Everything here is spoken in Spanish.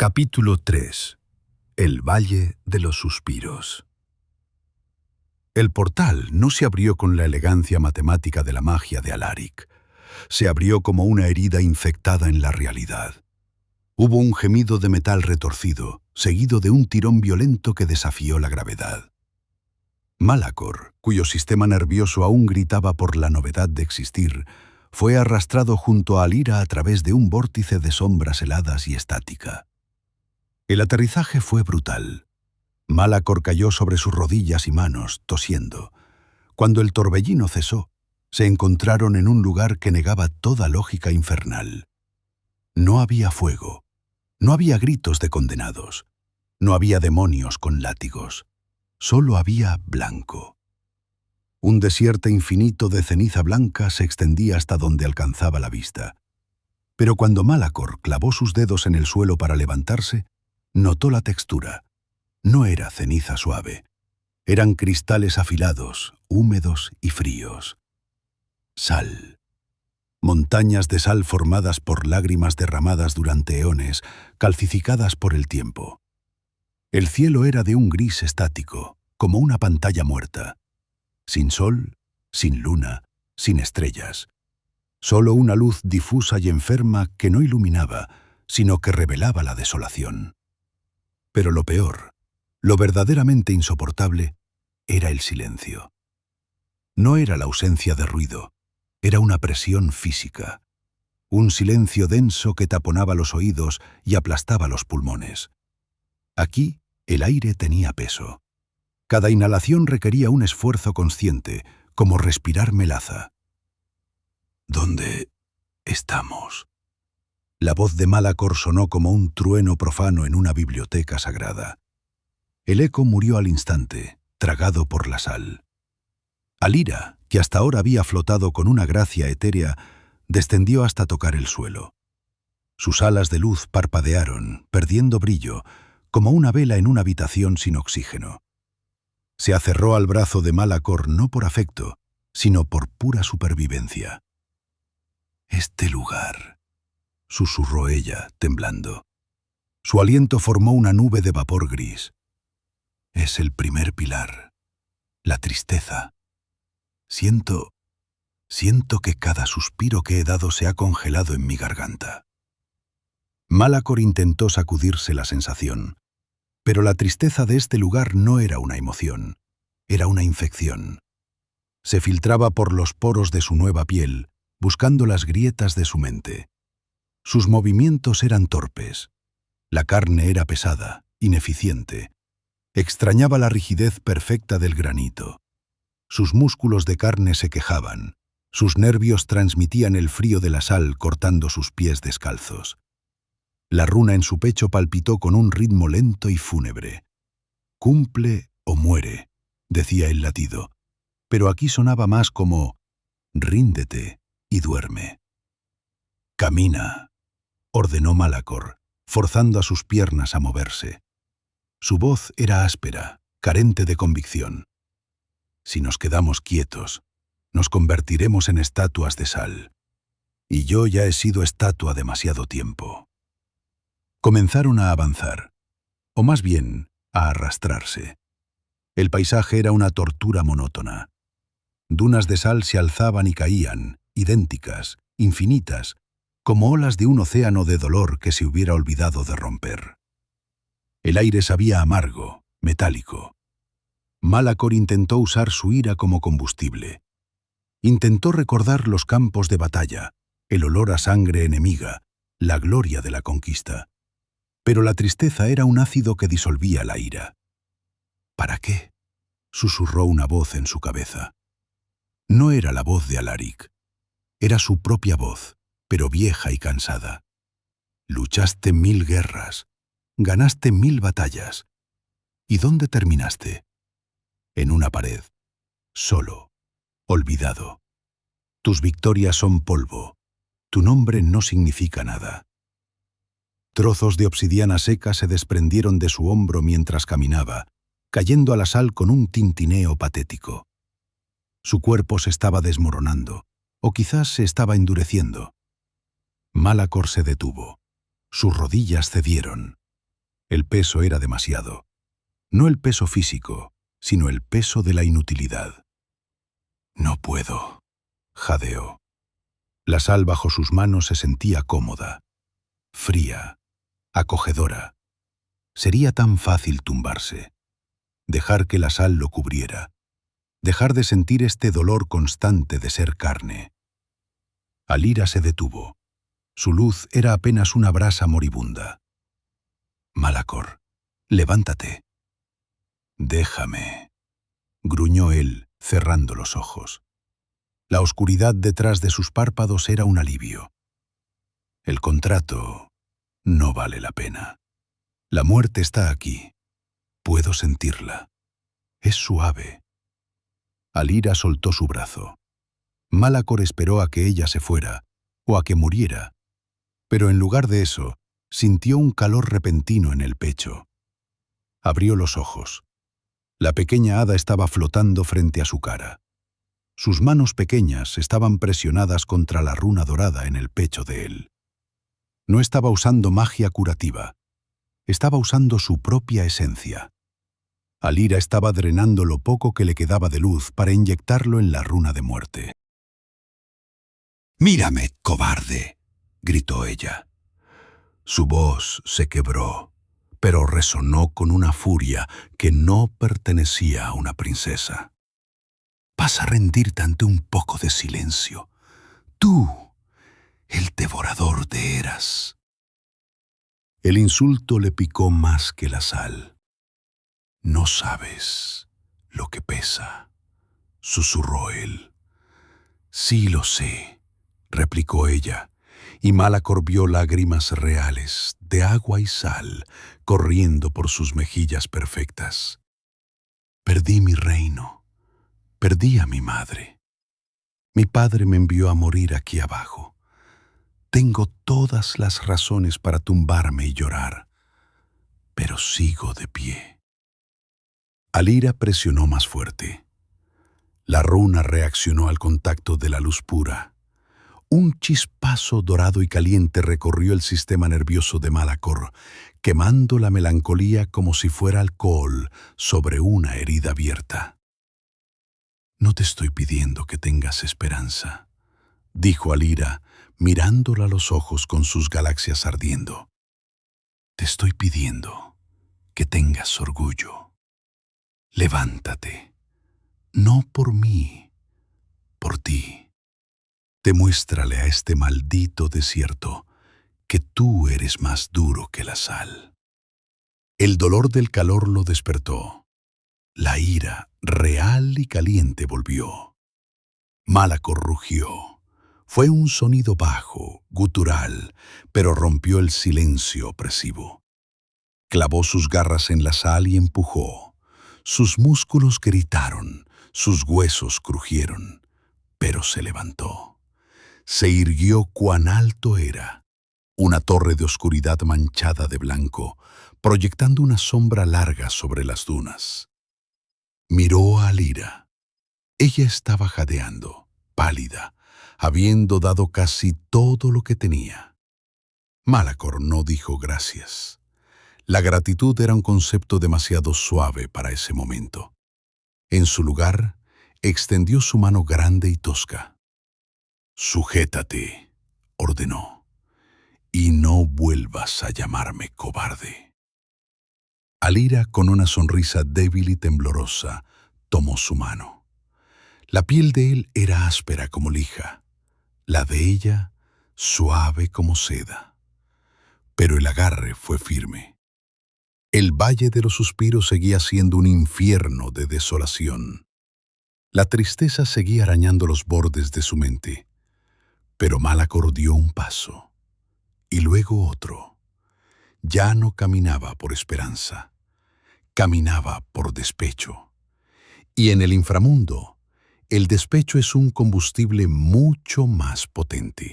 Capítulo 3. El Valle de los Suspiros. El portal no se abrió con la elegancia matemática de la magia de Alaric. Se abrió como una herida infectada en la realidad. Hubo un gemido de metal retorcido, seguido de un tirón violento que desafió la gravedad. Malacor, cuyo sistema nervioso aún gritaba por la novedad de existir, fue arrastrado junto a Alira a través de un vórtice de sombras heladas y estática. El aterrizaje fue brutal. Malacor cayó sobre sus rodillas y manos, tosiendo. Cuando el torbellino cesó, se encontraron en un lugar que negaba toda lógica infernal. No había fuego, no había gritos de condenados, no había demonios con látigos, solo había blanco. Un desierto infinito de ceniza blanca se extendía hasta donde alcanzaba la vista. Pero cuando Malacor clavó sus dedos en el suelo para levantarse, notó la textura. No era ceniza suave. Eran cristales afilados, húmedos y fríos. Sal. Montañas de sal formadas por lágrimas derramadas durante eones, calcificadas por el tiempo. El cielo era de un gris estático, como una pantalla muerta. Sin sol, sin luna, sin estrellas. Solo una luz difusa y enferma que no iluminaba, sino que revelaba la desolación. Pero lo peor, lo verdaderamente insoportable, era el silencio. No era la ausencia de ruido, era una presión física. Un silencio denso que taponaba los oídos y aplastaba los pulmones. Aquí, el aire tenía peso. Cada inhalación requería un esfuerzo consciente, como respirar melaza. ¿Dónde estamos? La voz de Malacor sonó como un trueno profano en una biblioteca sagrada. El eco murió al instante, tragado por la sal. Alira, que hasta ahora había flotado con una gracia etérea, descendió hasta tocar el suelo. Sus alas de luz parpadearon, perdiendo brillo, como una vela en una habitación sin oxígeno. Se aferró al brazo de Malacor no por afecto, sino por pura supervivencia. «Este lugar», susurró ella, temblando. Su aliento formó una nube de vapor gris. «Es el primer pilar, la tristeza. Siento que cada suspiro que he dado se ha congelado en mi garganta». Malacor intentó sacudirse la sensación, pero la tristeza de este lugar no era una emoción, era una infección. Se filtraba por los poros de su nueva piel, buscando las grietas de su mente. Sus movimientos eran torpes. La carne era pesada, ineficiente. Extrañaba la rigidez perfecta del granito. Sus músculos de carne se quejaban. Sus nervios transmitían el frío de la sal cortando sus pies descalzos. La runa en su pecho palpitó con un ritmo lento y fúnebre. «Cumple o muere», decía el latido, pero aquí sonaba más como «ríndete y duerme». «Camina», ordenó Malacor, forzando a sus piernas a moverse. Su voz era áspera, carente de convicción. «Si nos quedamos quietos, nos convertiremos en estatuas de sal. Y yo ya he sido estatua demasiado tiempo». Comenzaron a avanzar, o más bien, a arrastrarse. El paisaje era una tortura monótona. Dunas de sal se alzaban y caían, idénticas, infinitas, como olas de un océano de dolor que se hubiera olvidado de romper. El aire sabía amargo, metálico. Malacor intentó usar su ira como combustible. Intentó recordar los campos de batalla, el olor a sangre enemiga, la gloria de la conquista. Pero la tristeza era un ácido que disolvía la ira. «¿Para qué?», susurró una voz en su cabeza. No era la voz de Alaric. Era su propia voz, pero vieja y cansada. «Luchaste 1000 guerras, ganaste 1000 batallas. ¿Y dónde terminaste? En una pared, solo, olvidado. Tus victorias son polvo, tu nombre no significa nada». Trozos de obsidiana seca se desprendieron de su hombro mientras caminaba, cayendo a la sal con un tintineo patético. Su cuerpo se estaba desmoronando, o quizás se estaba endureciendo. Malacor se detuvo. Sus rodillas cedieron. El peso era demasiado. No el peso físico, sino el peso de la inutilidad. No puedo, jadeó. La sal bajo sus manos se sentía cómoda, fría, acogedora. Sería tan fácil tumbarse, dejar que la sal lo cubriera, dejar de sentir este dolor constante de ser carne. Alira se detuvo. Su luz era apenas una brasa moribunda. Malacor, levántate. Déjame, gruñó él, cerrando los ojos. La oscuridad detrás de sus párpados era un alivio. El contrato no vale la pena. La muerte está aquí. Puedo sentirla. Es suave. Alira soltó su brazo. Malacor esperó a que ella se fuera, o a que muriera, pero en lugar de eso, sintió un calor repentino en el pecho. Abrió los ojos. La pequeña hada estaba flotando frente a su cara. Sus manos pequeñas estaban presionadas contra la runa dorada en el pecho de él. No estaba usando magia curativa. Estaba usando su propia esencia. Alira estaba drenando lo poco que le quedaba de luz para inyectarlo en la runa de muerte. «Mírame, cobarde», gritó ella. Su voz se quebró, pero resonó con una furia que no pertenecía a una princesa. «Vas a rendirte ante un poco de silencio. Tú, el devorador de eras». El insulto le picó más que la sal. «No sabes lo que pesa», susurró él. «Sí lo sé», replicó ella, y Malacor vio lágrimas reales, de agua y sal, corriendo por sus mejillas perfectas. «Perdí mi reino, perdí a mi madre. Mi padre me envió a morir aquí abajo. Tengo todas las razones para tumbarme y llorar, pero sigo de pie». Alira presionó más fuerte. La runa reaccionó al contacto de la luz pura. Un chispazo dorado y caliente recorrió el sistema nervioso de Malacor, quemando la melancolía como si fuera alcohol sobre una herida abierta. «No te estoy pidiendo que tengas esperanza», dijo Alira, mirándola a los ojos con sus galaxias ardiendo. «Te estoy pidiendo que tengas orgullo. Levántate, no por mí, por ti. Demuéstrale a este maldito desierto que tú eres más duro que la sal». El dolor del calor lo despertó. La ira, real y caliente, volvió. Malacor rugió. Fue un sonido bajo, gutural, pero rompió el silencio opresivo. Clavó sus garras en la sal y empujó. Sus músculos gritaron, sus huesos crujieron, pero se levantó. Se irguió cuán alto era, una torre de oscuridad manchada de blanco, proyectando una sombra larga sobre las dunas. Miró a Alira. Ella estaba jadeando, pálida, habiendo dado casi todo lo que tenía. Malacor no dijo gracias. La gratitud era un concepto demasiado suave para ese momento. En su lugar, extendió su mano grande y tosca. «Sujétate», ordenó, «y no vuelvas a llamarme cobarde». Alira, con una sonrisa débil y temblorosa, tomó su mano. La piel de él era áspera como lija, la de ella suave como seda. Pero el agarre fue firme. El Valle de los Suspiros seguía siendo un infierno de desolación. La tristeza seguía arañando los bordes de su mente. Pero Malacor dio un paso, y luego otro. Ya no caminaba por esperanza, caminaba por despecho. Y en el inframundo, el despecho es un combustible mucho más potente.